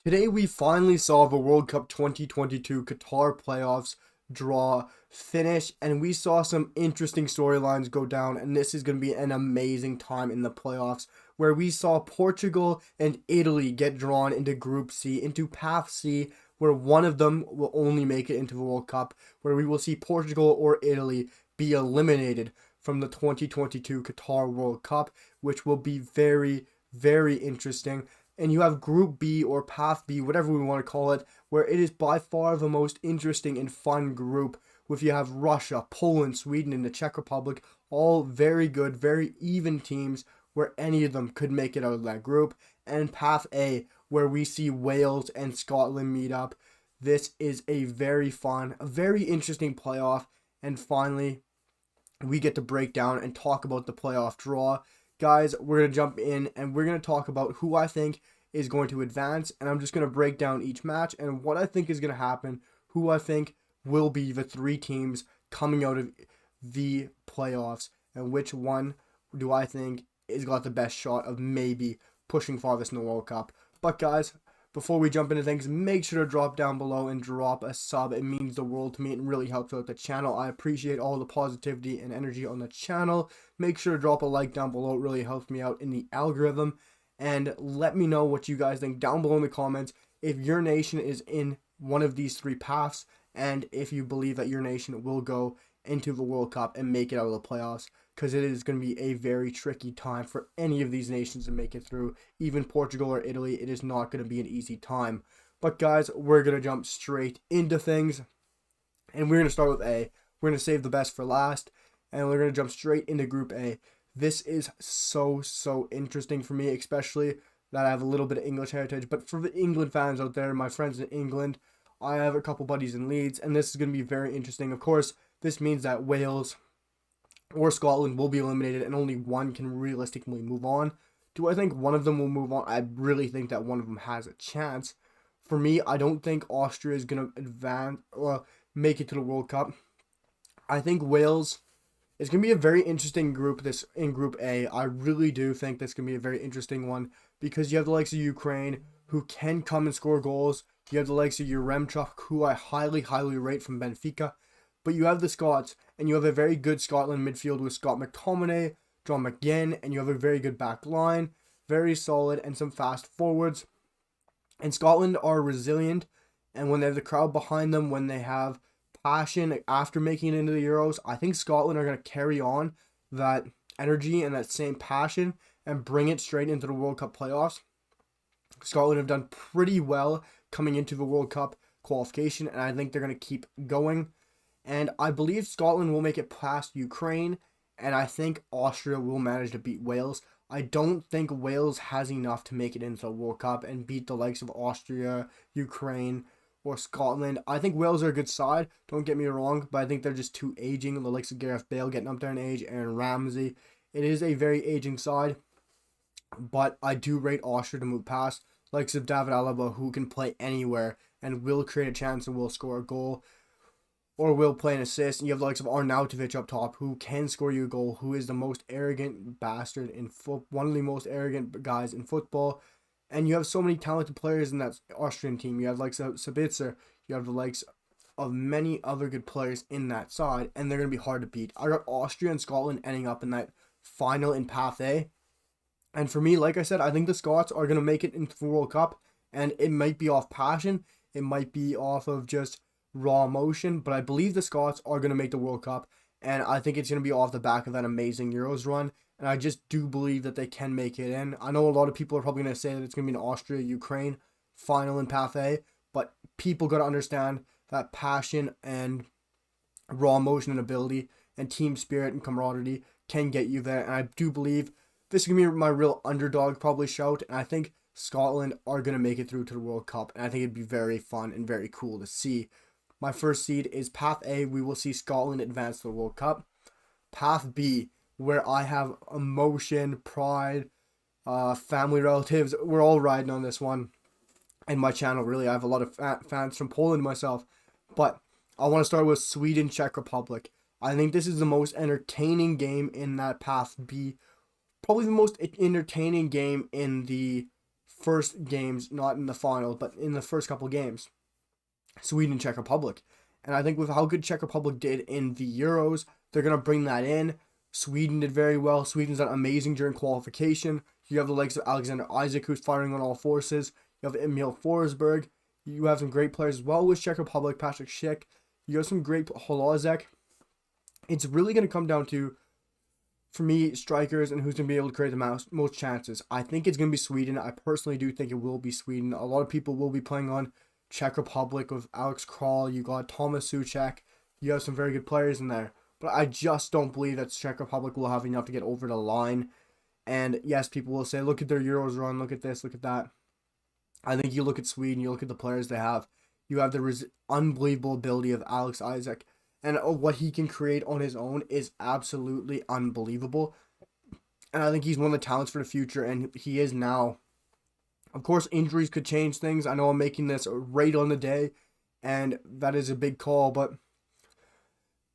Today we finally saw the World Cup 2022 Qatar playoffs draw finish, and we saw some interesting storylines go down, and this is going to be an amazing time in the playoffs where we saw Portugal and Italy get drawn into Group C, into Path C, where one of them will only make it into the World Cup, where we will see Portugal or Italy be eliminated from the 2022 Qatar World Cup, which will be very, very interesting. And you have Group B or Path B, whatever we want to call it, where it is by far the most interesting and fun group. With you have Russia, Poland, Sweden, and the Czech Republic, all very good, very even teams, where any of them could make it out of that group. And Path A, where we see Wales and Scotland meet up. This is a very fun, a very interesting playoff. And finally, we get to break down and talk about the playoff draw. Guys, we're going to jump in and we're going to talk about who I think is going to advance. And I'm just going to break down each match and what I think is going to happen, who I think will be the three teams coming out of the playoffs, and which one do I think is got the best shot of maybe pushing farthest in the World Cup. But guys, before we jump into things, make sure to drop down below and drop a sub. It means the world to me and really helps out the channel. I appreciate all the positivity and energy on the channel. Make sure to drop a like down below. It really helps me out in the algorithm. And let me know what you guys think down below in the comments if your nation is in one of these three paths, and if you believe that your nation will go into the World Cup and make it out of the playoffs, because it is going to be a very tricky time for any of these nations to make it through. Even Portugal or Italy, it is not going to be an easy time. But guys, we're going to jump straight into things, and we're going to start with A. We're going to save the best for last, and we're going to jump straight into Group A. This is so interesting for me, especially that I have a little bit of English heritage. But for the England fans out there, my friends in England, I have a couple buddies in Leeds, and this is going to be very interesting. Of course, this means that Wales or Scotland will be eliminated and only one can realistically move on. Do I think one of them will move on? I really think that one of them has a chance. For me, I don't think Austria is going to advance or make it to the World Cup. I think Wales is going to be a very interesting group this in Group A. I really do think that's going to be a very interesting one because you have the likes of Ukraine who can come and score goals. You have the likes of Yaremchuk, who I highly rate from Benfica. But you have the Scots, and you have a very good Scotland midfield with Scott McTominay, John McGinn, and you have a very good back line, very solid, and some fast forwards. And Scotland are resilient, and when they have the crowd behind them, when they have passion after making it into the Euros, I think Scotland are going to carry on that energy and that same passion and bring it straight into the World Cup playoffs. Scotland have done pretty well coming into the World Cup qualification, and I think they're going to keep going. And I believe Scotland will make it past Ukraine, and I think Austria will manage to beat Wales. I don't think Wales has enough to make it into the World Cup and beat the likes of Austria, Ukraine, or Scotland. I think Wales are a good side, don't get me wrong, but I think they're just too aging. The likes of Gareth Bale getting up there in age, Aaron Ramsey. It is a very aging side, but I do rate Austria to move past. Likes of David Alaba, who can play anywhere and will create a chance and will score a goal, or will play an assist. And you have the likes of Arnautovic up top, who can score you a goal, who is the most arrogant bastard in football, one of the most arrogant guys in football. And you have so many talented players in that Austrian team. You have the likes of Sabitzer, you have the likes of many other good players in that side, and they're going to be hard to beat. I got Austria and Scotland ending up in that final in Path A. And for me, like I said, I think the Scots are going to make it into the World Cup, and it might be off passion, it might be off of just raw emotion, but I believe the Scots are going to make the World Cup, and I think it's going to be off the back of that amazing Euros run, and I just do believe that they can make it in. I know a lot of people are probably going to say that it's going to be an Austria-Ukraine final in Path A, but people got to understand that passion and raw emotion and ability and team spirit and camaraderie can get you there, and I do believe this is going to be my real underdog probably shout, and I think Scotland are going to make it through to the World Cup, and I think it'd be very fun and very cool to see. My first seed is Path A. We will see Scotland advance to the World Cup. Path B, where I have emotion, pride, family, relatives. We're all riding on this one. And my channel, really, I have a lot of fans from Poland myself. But I want to start with Sweden, Czech Republic. I think this is the most entertaining game in that Path B. Probably the most entertaining game in the first games, not in the final, but in the first couple games. Sweden and Czech Republic. And I think with how good Czech Republic did in the Euros, they're going to bring that in. Sweden did very well. Sweden's done amazing during qualification. You have the likes of Alexander Isak, who's firing on all forces. You have Emil Forsberg. You have some great players as well with Czech Republic, Patrick Schick. You have some great Holozek. It's really going to come down to, for me, strikers and who's going to be able to create the most chances. I think it's going to be Sweden. I personally do think it will be Sweden. A lot of people will be playing on Czech Republic with Alex Kral. You got Thomas Souček. You have some very good players in there. But I just don't believe that Czech Republic will have enough to get over the line. And yes, people will say, look at their Euros run, look at this, look at that. I think you look at Sweden, you look at the players they have. You have the unbelievable ability of Alex Isak. And what he can create on his own is absolutely unbelievable. And I think he's one of the talents for the future, and he is now. Of course, injuries could change things. I know I'm making this right on the day, and that is a big call, but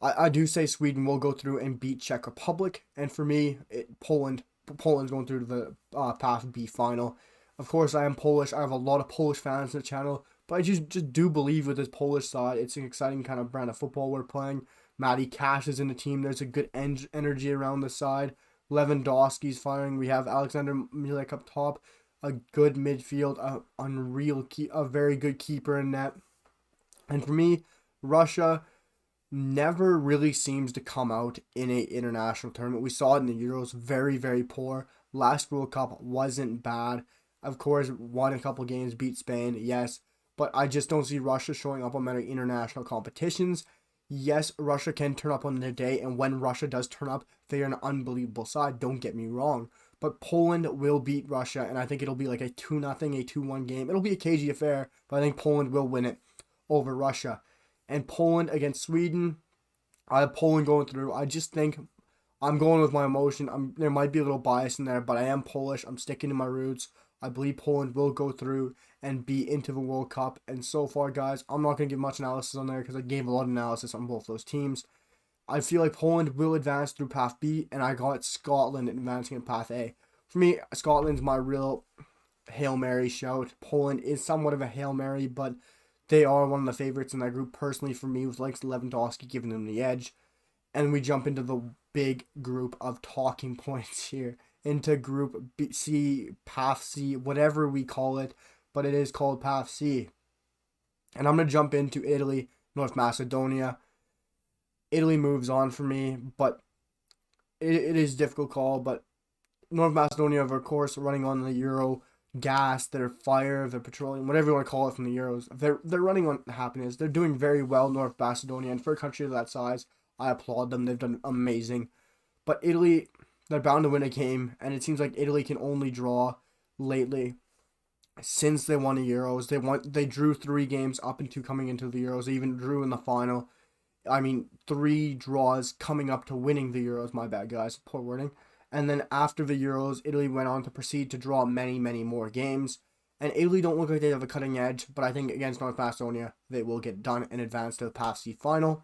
I do say Sweden will go through and beat Czech Republic. And for me, Poland's going through to the Path B final. Of course, I am Polish. I have a lot of Polish fans on the channel. But I just do believe with this Polish side, it's an exciting kind of brand of football we're playing. Matty Cash is in the team. There's a good energy around the side. Lewandowski's firing. We have Alexander Milek up top. A good midfield. A very good keeper in net. And for me, Russia never really seems to come out in an international tournament. We saw it in the Euros. Very, very poor. Last World Cup wasn't bad. Of course, won a couple games, beat Spain. Yes. But I just don't see Russia showing up on many international competitions. Yes, Russia can turn up on the day, and when Russia does turn up, they are an unbelievable side, don't get me wrong. But Poland will beat Russia, and I think it'll be like a 2-0, a 2-1 game. It'll be a cagey affair, but I think Poland will win it over Russia. And Poland against Sweden, I have Poland going through. I just think I'm going with my emotion. There might be a little bias in there, but I am Polish. I'm sticking to my roots. I believe Poland will go through and be into the World Cup. And so far, guys, I'm not going to give much analysis on there because I gave a lot of analysis on both those teams. I feel like Poland will advance through Path B, and I got Scotland advancing in Path A. For me, Scotland's my real Hail Mary shout. Poland is somewhat of a Hail Mary, but they are one of the favorites in that group. Personally, for me, with likes Lewandowski giving them the edge. And we jump into the big group of talking points here. Into Group C, Path C, whatever we call it, but it is called Path C. And I'm going to jump into Italy, North Macedonia. Italy moves on for me, but it is a difficult call. But North Macedonia, of course, running on the Euro gas, their fire, their petroleum, whatever you want to call it from the Euros. They're running on happiness. They're doing very well, North Macedonia. And for a country of that size, I applaud them. They've done amazing. But Italy, they're bound to win a game, and it seems like Italy can only draw lately. Since they won the Euros, they drew 3 games up into coming into the Euros. They even drew in the final. I mean, 3 draws coming up to winning the Euros. My bad, guys. Poor wording. And then after the Euros, Italy went on to proceed to draw many, many more games. And Italy don't look like they have a cutting edge, but I think against North Macedonia, they will get done and advance to the Path C final.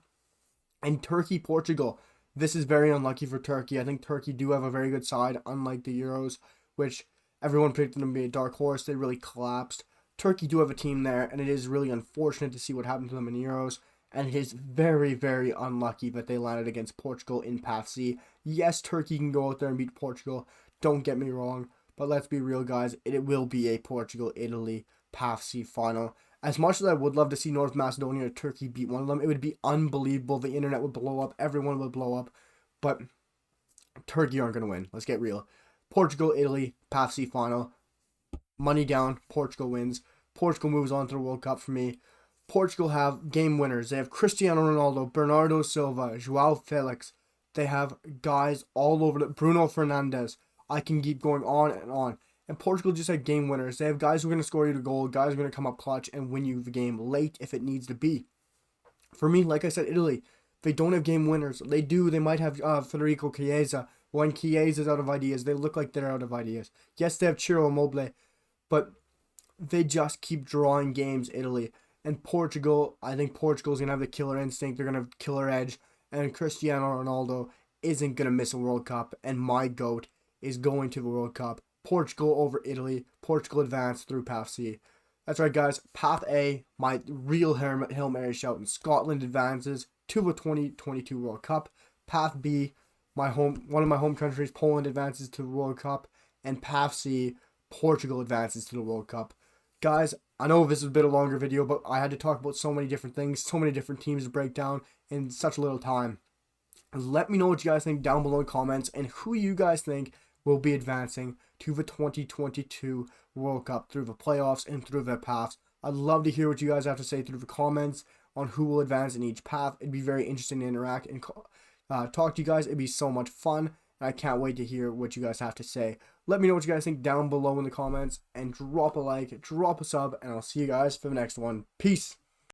And Turkey, Portugal. This is very unlucky for Turkey. I think Turkey do have a very good side, unlike the Euros, which everyone predicted them to be a dark horse. They really collapsed. Turkey do have a team there, and it is really unfortunate to see what happened to them in the Euros. And it is very, very unlucky that they landed against Portugal in Path C. Yes, Turkey can go out there and beat Portugal. Don't get me wrong. But let's be real, guys. It will be a Portugal-Italy Path C final. As much as I would love to see North Macedonia or Turkey beat one of them, it would be unbelievable. The internet would blow up. Everyone would blow up. But Turkey aren't going to win. Let's get real. Portugal, Italy, Path C final. Money down. Portugal wins. Portugal moves on to the World Cup for me. Portugal have game winners. They have Cristiano Ronaldo, Bernardo Silva, Joao Felix. They have guys all over the Bruno Fernandes. I can keep going on and on. And Portugal just had game winners. They have guys who are going to score you the goal, guys who are going to come up clutch and win you the game late if it needs to be. For me, like I said, Italy, they don't have game winners. They do. They might have Federico Chiesa. When Chiesa's out of ideas, they look like they're out of ideas. Yes, they have Ciro Immobile, but they just keep drawing games, Italy. And Portugal, I think Portugal's going to have the killer instinct. They're going to have killer edge. And Cristiano Ronaldo isn't going to miss a World Cup. And my GOAT is going to the World Cup. Portugal over Italy. Portugal advanced through Path C. That's right, guys. Path A, my real Hail Mary shout, and Scotland advances to the 2022 World Cup. Path B, one of my home countries, Poland advances to the World Cup. And Path C, Portugal advances to the World Cup. Guys, I know this is a bit of a longer video, but I had to talk about so many different things, so many different teams to break down in such a little time. Let me know what you guys think down below in comments and who you guys think will be advancing to the 2022 World Cup through the playoffs and through their paths. I'd love to hear what you guys have to say through the comments on who will advance in each path. It'd be very interesting to interact and talk to you guys. It'd be so much fun. And I can't wait to hear what you guys have to say. Let me know what you guys think down below in the comments. And drop a like, drop a sub, and I'll see you guys for the next one. Peace.